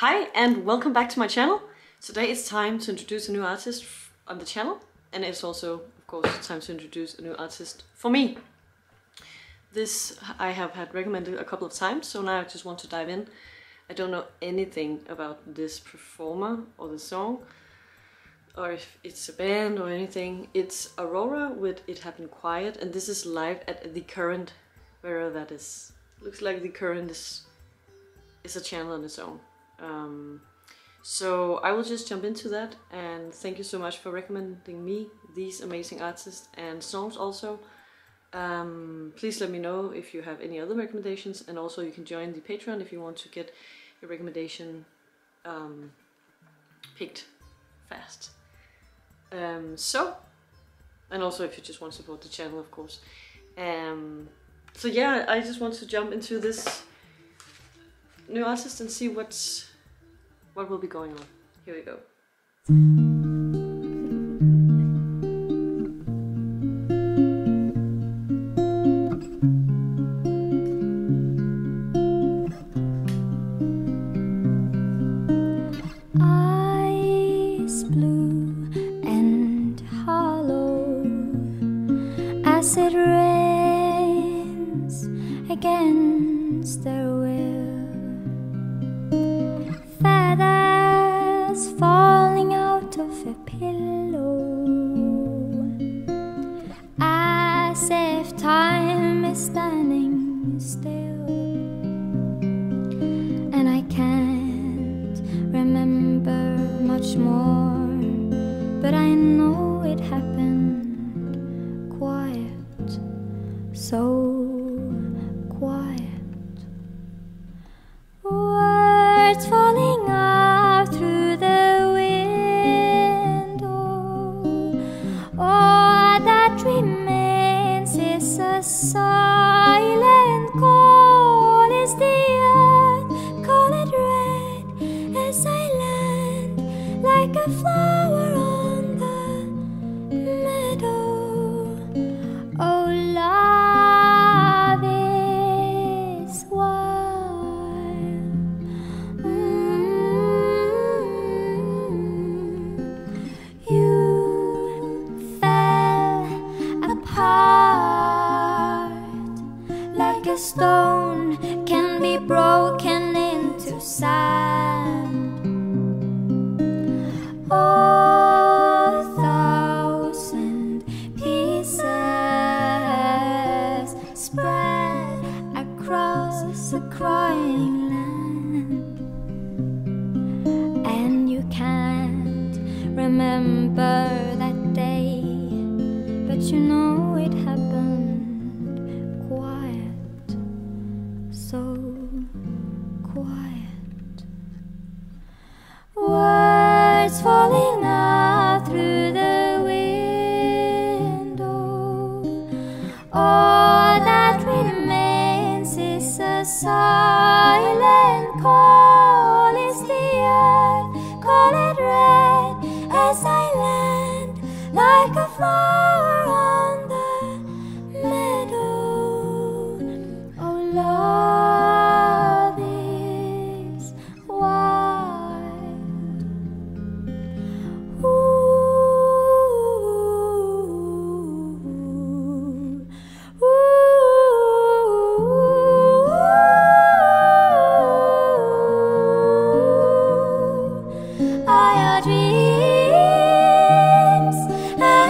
Hi and welcome back to my channel. Today it's time to introduce a new artist on the channel, and it's also, of course, time to introduce a new artist for me. This I have had recommended a couple of times, so now I just want to dive in. I don't know anything about this performer or the song, or if it's a band or anything. It's Aurora with It Happened Quiet, and this is live at The Current, wherever that is. Looks like The Current is a channel on its own. So I will just jump into that, and thank you so much for recommending me these amazing artists and songs also. Please let me know if you have any other recommendations, and also you can join the Patreon if you want to get your recommendation picked fast. And also if you just want to support the channel, of course. So yeah, I just want to jump into this new artist and see what will be going on. Here we go. Ice blue and hollow as it rains against their will. Feathers falling out of a pillow, as if time is standing still. And I can't remember much more, but I know it happened quiet, so quiet. Words falling out through the window. All that remains is a silent call. Is the earth colored red as I land like a flower on the meadow? Oh, love is wild. You fell apart like a stone can be broken into sand. A thousand pieces spread across a crying land, and you can't remember that day, but you know it happened quiet, so quiet. Words falling out through the window. All that remains is a silent call. Is the earth colored red as I land like a flower on the meadow? Oh, love is wild. Ooh, ooh, our dreams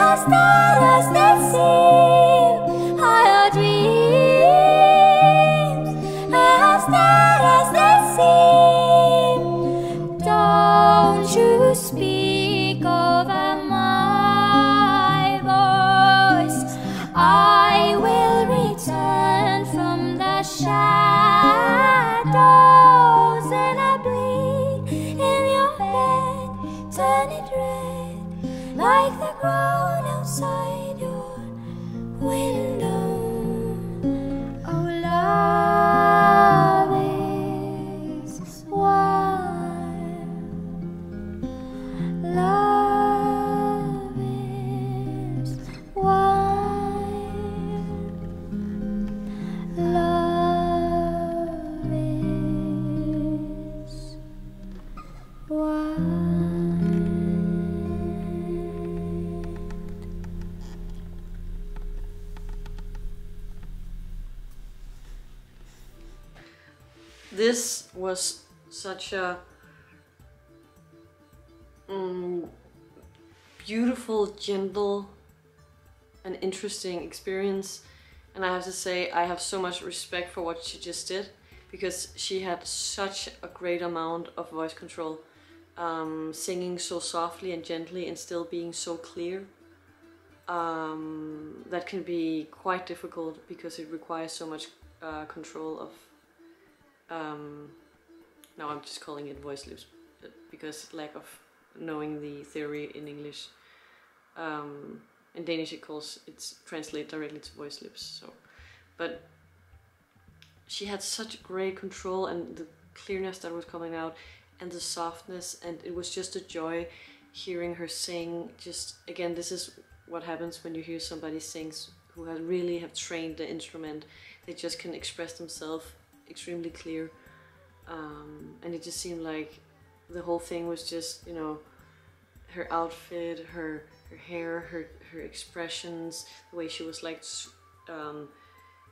as stars as they seem. Our dreams as stars as they seem. Don't you speak over my voice. I will return from the shadows, and I bleed in your bed. Turn it red like the ground outside your window. Oh, love is wild. Love is wild. Love is This was such a beautiful, gentle, and interesting experience. And I have to say, I have so much respect for what she just did, because she had such a great amount of voice control, singing so softly and gently and still being so clear. That can be quite difficult because it requires so much control of now I'm just calling it voice loops because lack of knowing the theory in English. In Danish it's translated directly to voice loops. So, but she had such great control, and the clearness that was coming out and the softness, and it was just a joy hearing her sing. Just again, this is what happens when you hear somebody sing who really have trained the instrument. They just can express themselves extremely clear, and it just seemed like the whole thing was just, you know, her outfit, her hair, her expressions, the way she was like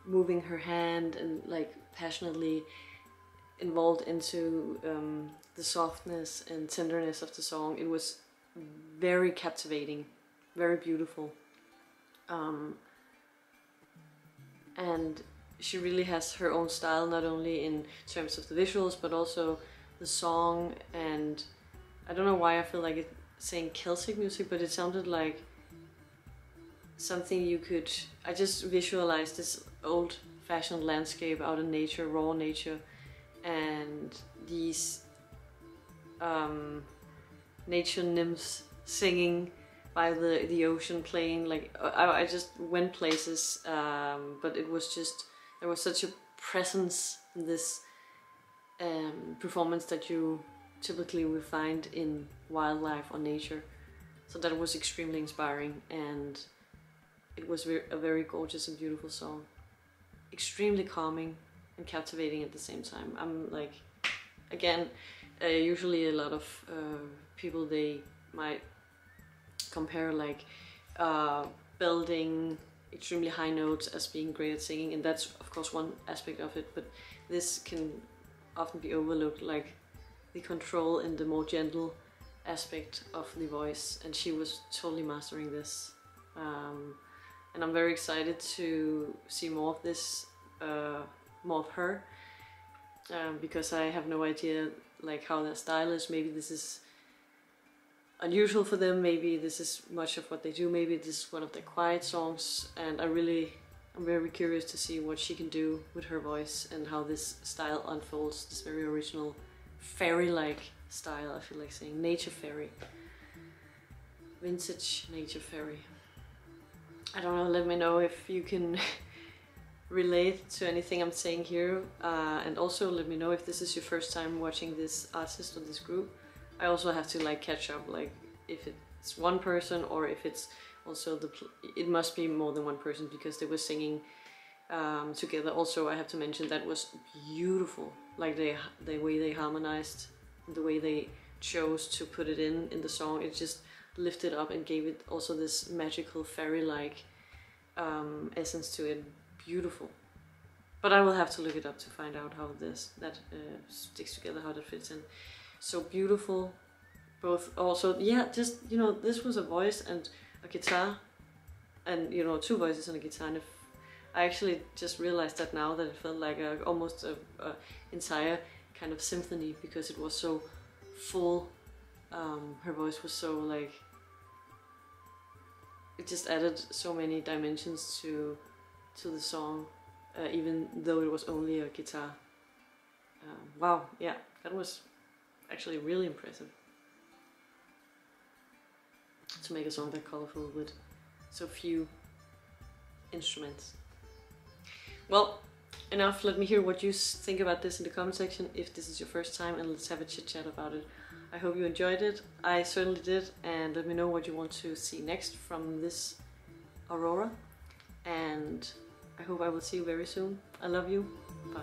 moving her hand and like passionately involved into the softness and tenderness of the song. It was very captivating, very beautiful, and she really has her own style, not only in terms of the visuals but also the song. And I don't know why I feel like it's saying Celtic music, but it sounded like something you could, I just visualized this old-fashioned landscape out in nature, raw nature, and these nature nymphs singing by the ocean, playing like I just went places, but it was just, there was such a presence in this performance that you typically would find in wildlife or nature. So that was extremely inspiring, and it was a very gorgeous and beautiful song. Extremely calming and captivating at the same time. I'm like, again, usually a lot of people, they might compare like building extremely high notes as being great at singing, and that's of course one aspect of it, but this can often be overlooked, like the control and the more gentle aspect of the voice, and she was totally mastering this. And I'm very excited to see more of this, more of her, because I have no idea like how their style is. Maybe this is unusual for them, maybe this is much of what they do, maybe this is one of their quiet songs, and I'm very curious to see what she can do with her voice and how this style unfolds, this very original fairy-like style. I feel like saying nature fairy, vintage nature fairy. I don't know, let me know if you can relate to anything I'm saying here, and also let me know if this is your first time watching this artist or this group. I also have to like catch up, like if it's one person or if it's also it must be more than one person, because they were singing together. Also, I have to mention that was beautiful, like the way they harmonized, the way they chose to put it in the song. It just lifted up and gave it also this magical fairy-like essence to it. Beautiful. But I will have to look it up to find out how that sticks together, how that fits in. So beautiful. Both also, yeah, just, you know, this was a voice and a guitar, and, you know, two voices and a guitar. And if I actually just realized that now, that it felt like almost a entire kind of symphony, because it was so full. Her voice was so like, it just added so many dimensions to the song, even though it was only a guitar. Wow, yeah, that was actually really impressive to make a song that colorful with so few instruments. Well, enough. Let me hear what you think about this in the comment section if this is your first time, and let's have a chit chat about it. I hope you enjoyed it. I certainly did, and let me know what you want to see next from this Aurora, and I hope I will see you very soon. I love you. Bye.